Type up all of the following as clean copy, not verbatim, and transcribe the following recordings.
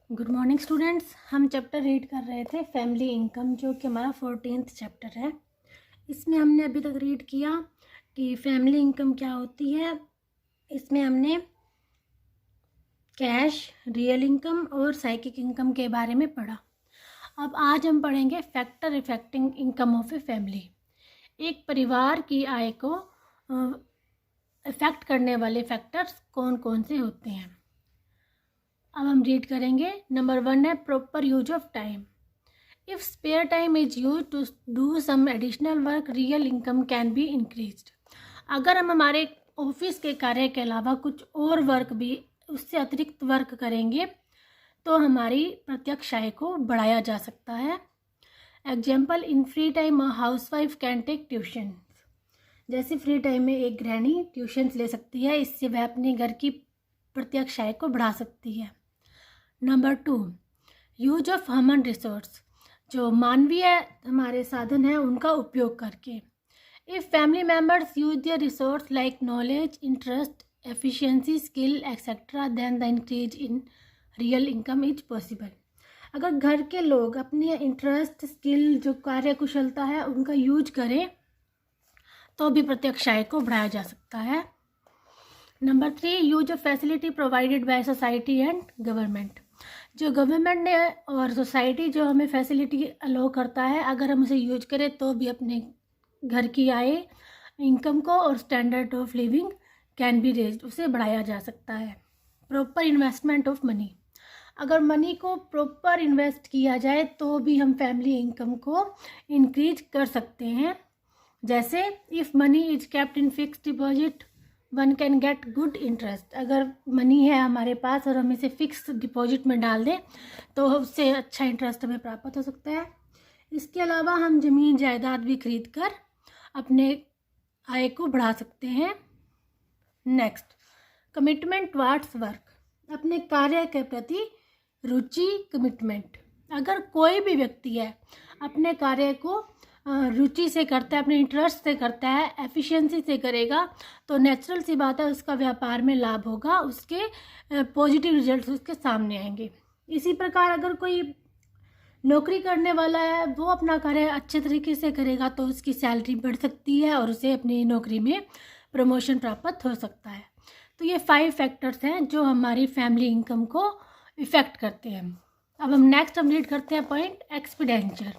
Good morning students. हम chapter read कर रहे थे फैमिली इनकम, जो कि हमारा 14th चैप्टर है। इसमें हमने अभी तक रीड किया कि फैमिली इनकम क्या होती है। इसमें हमने कैश, रियल इनकम और साइकिक इनकम के बारे में पढ़ा। अब आज हम पढ़ेंगे factor affecting income of a family. एक परिवार की आय को इफेक्ट करने वाले फैक्टर्स कौन कौन से होते हैं। अब हम रीड करेंगे। नंबर 1 है proper use of time. If spare time is use to do some additional work, real income can be increased. अगर हम हमारे ऑफिस के कार्य के अलावा कुछ और वर्क भी, उससे अतिरिक्त वर्क करेंगे तो हमारी प्रत्यक्ष आय को बढ़ाया जा सकता है। Example, in free time housewife can take tuition. जैसे फ्री टाइम में एक गृहिणी ट्यूशन्स ले सकती है, इससे वह अपने घर की प्रत्यक्ष आय को बढ़ा सकती है। Number 2, use of human resource. जो मानवीय हमारे साधन हैं उनका उपयोग करके। If family members use their resource like knowledge, interest, efficiency, skill etcetera, then the increase in real income is possible. अगर घर के लोग अपने इंटरेस्ट, स्किल, जो कार्य कुशलता है उनका यूज करें तो भी प्रत्यक्ष आय को बढ़ाया जा सकता है। Number 3, use of facility provided by society and government. जो गवर्नमेंट ने और सोसाइटी जो हमें फैसिलिटी अलो करता है, अगर हम उसे यूज करें तो भी अपने घर की आय, इनकम को और standard of living can be raised, उसे बढ़ाया जा सकता है। Proper investment of money. अगर मनी को प्रॉपर इन्वेस्ट किया जाए तो भी हम फैमिली इनकम को इंक्रीज कर सकते हैं। जैसे if money is kept in fixed deposit, one can get good interest. अगर मनी है हमारे पास और हम इसे फिक्स डिपॉजिट में डाल दें तो उससे अच्छा इंटरेस्ट हमें प्राप्त हो सकता है। इसके अलावा हम ज़मीन जायदाद भी खरीद कर अपने आय को बढ़ा सकते हैं। Next, commitment towards work. अपने कार्य के प्रति रुचि, कमिटमेंट। अगर कोई भी व्यक्ति है अपने कार्य को रुचि से करता है, अपने इंटरेस्ट से करता है, एफिशिएंसी से करेगा तो नेचुरल सी बात है उसका व्यापार में लाभ होगा, उसके पॉजिटिव रिजल्ट्स उसके सामने आएंगे। इसी प्रकार अगर कोई नौकरी करने वाला है, वो अपना कार्य अच्छे तरीके से करेगा तो उसकी सैलरी बढ़ सकती है और उसे अपनी नौकरी में प्रमोशन प्राप्त हो सकता है। तो ये 5 फैक्टर्स हैं जो हमारी फैमिली इनकम को इफ़ेक्ट करते हैं। अब हम नेक्स्ट रीड करते हैं पॉइंट एक्सपेंडिचर,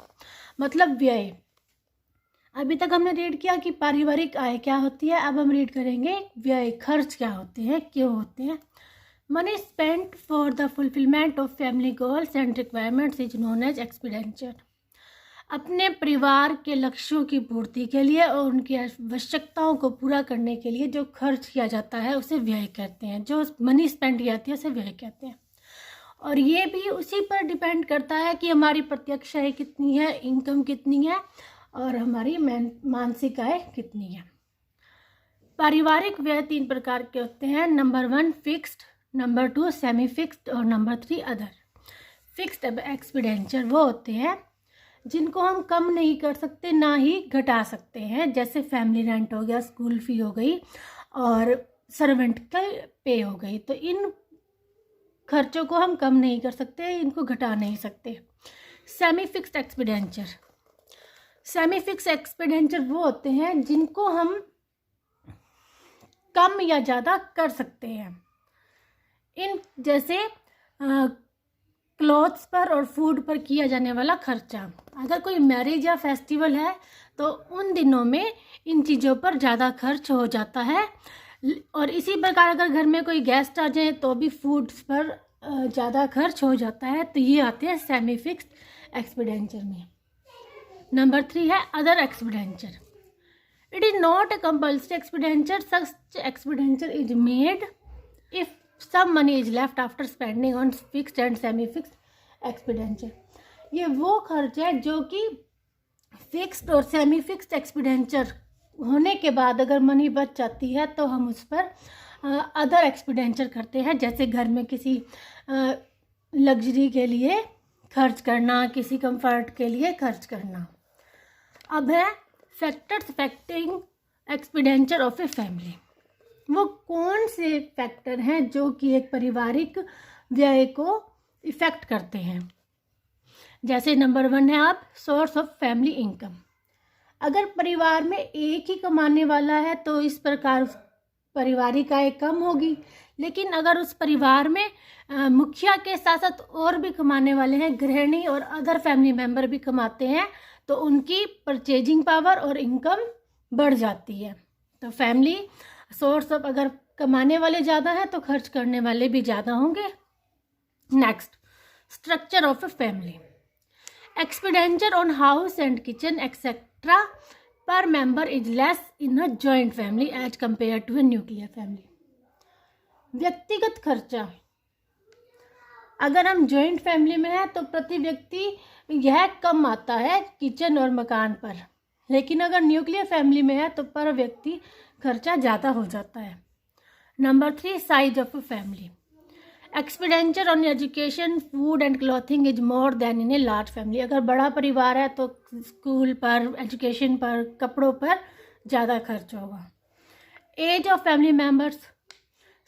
मतलब व्यय। अभी तक हमने रीड किया कि पारिवारिक आय क्या होती है, अब हम रीड करेंगे व्यय, खर्च क्या होते हैं, क्यों होते हैं। Money spent for the fulfilment of family goals and requirements is known as expenditure. अपने परिवार के लक्ष्यों की पूर्ति के लिए और उनकी आवश्यकताओं को पूरा करने के लिए जो खर्च किया जाता है उसे व्यय कहते हैं। जो मनी स्पेंड की जाती है उसे व्यय कहते हैं। और ये भी उसी पर डिपेंड करता है कि हमारी प्रत्यक्ष आय कितनी है, इनकम कितनी है और हमारी मानसिक आय कितनी है। पारिवारिक व्यय 3 प्रकार के होते हैं। Number 1 fixed, number 2 semi fixed और नंबर 3 अदर। फिक्स्ड एक्सपेंडिचर वो होते हैं जिनको हम कम नहीं कर सकते ना ही घटा सकते हैं, जैसे फैमिली रेंट हो गया, स्कूल फी हो गई और सर्वेंट का पे हो गई। तो इन खर्चों को हम कम नहीं कर सकते, इनको घटा नहीं सकते। Semi fixed expenditure, semi fix expenditure वो होते हैं जिनको हम कम या ज़्यादा कर सकते हैं। इन जैसे क्लॉथ्स पर और फूड पर किया जाने वाला खर्चा। अगर कोई मैरिज या फेस्टिवल है तो उन दिनों में इन चीज़ों पर ज़्यादा खर्च हो जाता है। और इसी प्रकार अगर घर में कोई गेस्ट आ जाए तो भी फूड्स पर ज़्यादा खर्च हो जाता है। तो ये आते हैं सेमी फिक्स्ड एक्सपेंडिचर में। नंबर 3 है other expenditure. It is not a compulsory expenditure, such expenditure is made if some money is left after spending on fixed and semi fixed expenditure. ये वो खर्च है जो कि फिक्स्ड और सेमी फिक्स्ड एक्सपेंडिचर होने के बाद अगर मनी बच जाती है तो हम उस पर अदर एक्सपेंडिचर करते हैं, जैसे घर में किसी लग्जरी के लिए खर्च करना, किसी कंफर्ट के लिए खर्च करना। अब है factors affecting expenditure of a family. वो कौन से फैक्टर हैं जो कि एक पारिवारिक व्यय को इफ़ेक्ट करते हैं। जैसे नंबर 1 है आप सोर्स ऑफ फैमिली इनकम। अगर परिवार में एक ही कमाने वाला है तो इस प्रकार पारिवारिक आय कम होगी, लेकिन अगर उस परिवार में मुखिया के साथ साथ और भी कमाने वाले हैं, गृहिणी और अदर फैमिली मेम्बर भी कमाते हैं, तो उनकी परचेजिंग पावर और इनकम बढ़ जाती है। तो फैमिली सोर्स ऑफ, अगर कमाने वाले ज़्यादा हैं तो खर्च करने वाले भी ज़्यादा होंगे। Next, structure of a family. Expenditure on house and kitchen etcetera per member is less in a joint family as compare to a nuclear family. व्यक्तिगत खर्चा, अगर हम जॉइंट फैमिली में हैं तो प्रति व्यक्ति यह कम आता है किचन और मकान पर, लेकिन अगर न्यूक्लियर फैमिली में है तो पर व्यक्ति खर्चा ज़्यादा हो जाता है। Number 3, size of a family. Expenditure on education, food and clothing is more then in a large family. अगर बड़ा परिवार है तो स्कूल पर, एजुकेशन पर, कपड़ों पर ज़्यादा खर्च होगा। Age of family members,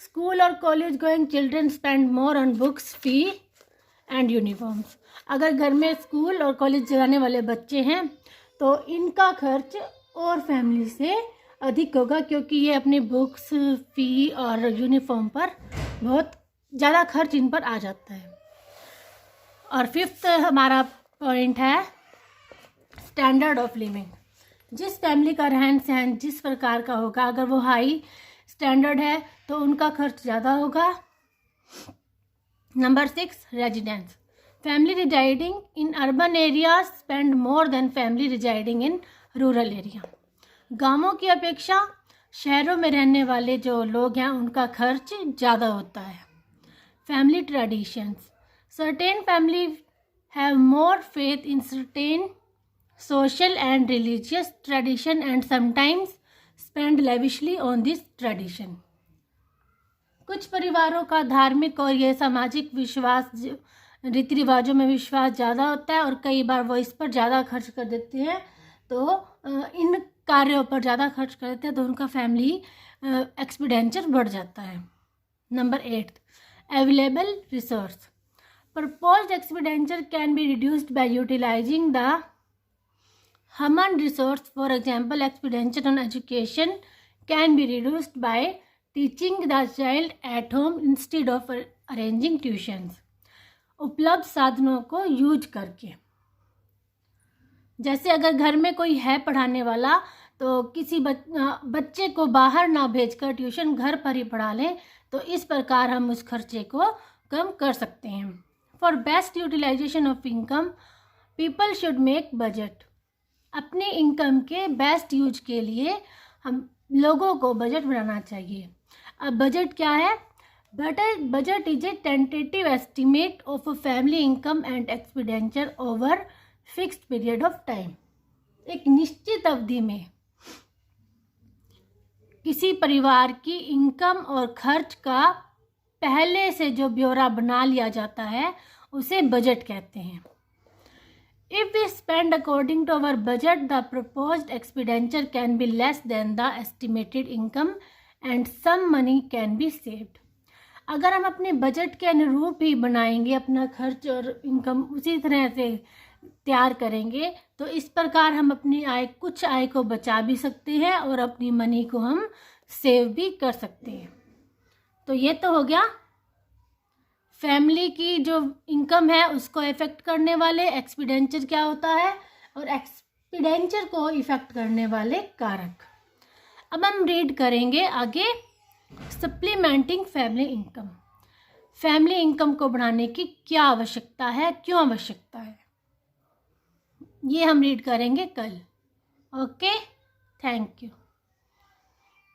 school और college going children spend more on books, fee and uniforms. अगर घर में स्कूल और कॉलेज जाने वाले बच्चे हैं तो इनका खर्च और फैमिली से अधिक होगा, क्योंकि ये अपनी बुक्स, फ़ी और यूनिफॉर्म पर बहुत ज़्यादा खर्च इन पर आ जाता है। और 5th हमारा पॉइंट है स्टैंडर्ड ऑफ लिविंग। जिस फैमिली का रहन सहन जिस प्रकार का होगा, अगर वो हाई स्टैंडर्ड है तो उनका खर्च ज़्यादा होगा। Number 6, residence. Family residing in urban area spend more than family residing in rural area. गांवों की अपेक्षा शहरों में रहने वाले जो लोग हैं उनका खर्च ज़्यादा होता है। Family traditions, certain family have more faith in certain social and religious tradition and sometimes spend lavishly on this tradition। कुछ परिवारों का धार्मिक और ये सामाजिक विश्वास, रीति रिवाजों में विश्वास ज़्यादा होता है और कई बार वो इस पर ज़्यादा खर्च कर देते हैं, तो इन कार्यों पर ज़्यादा खर्च कर देते हैं तो उनका फैमिली एक्सपेंडिचर बढ़ जाता है। Number 8, available resource. Proposed expenditure can be reduced by utilising the human resource. For example, expenditure on education can be reduced by teaching the child at home instead of arranging tuitions। उपलब्ध साधनों को use करके, जैसे अगर घर में कोई है पढ़ाने वाला तो किसी बच्चे को बाहर ना भेजकर ट्यूशन घर पर ही पढ़ा लें, तो इस प्रकार हम उस खर्चे को कम कर सकते हैं। For best utilisation of income, people should make budget. अपने इनकम के बेस्ट यूज के लिए हम लोगों को बजट बनाना चाहिए। अब बजट क्या है? Budget is a tentative estimate of a family income and expenditure over fixed period of time. एक निश्चित अवधि में किसी परिवार की इनकम और खर्च का पहले से जो ब्यौरा बना लिया जाता है उसे बजट कहते हैं। If we spend according to our budget, the proposed expenditure can be less than the estimated income and some money can be saved। अगर हम अपने बजट के अनुरूप ही बनाएंगे, अपना खर्च और इनकम उसी तरह से तैयार करेंगे, तो इस प्रकार हम अपनी कुछ आय को बचा भी सकते हैं और अपनी मनी को हम सेव भी कर सकते हैं। तो ये तो हो गया फैमिली की जो इनकम है उसको इफ़ेक्ट करने वाले एक्सपेंडिचर क्या होता है और एक्सपेंडिचर को इफ़ेक्ट करने वाले कारक। अब हम रीड करेंगे आगे supplementing family income. Family income को बढ़ाने की क्या आवश्यकता है, क्यों आवश्यकता है, ये हम रीड करेंगे कल। Okay, thank you.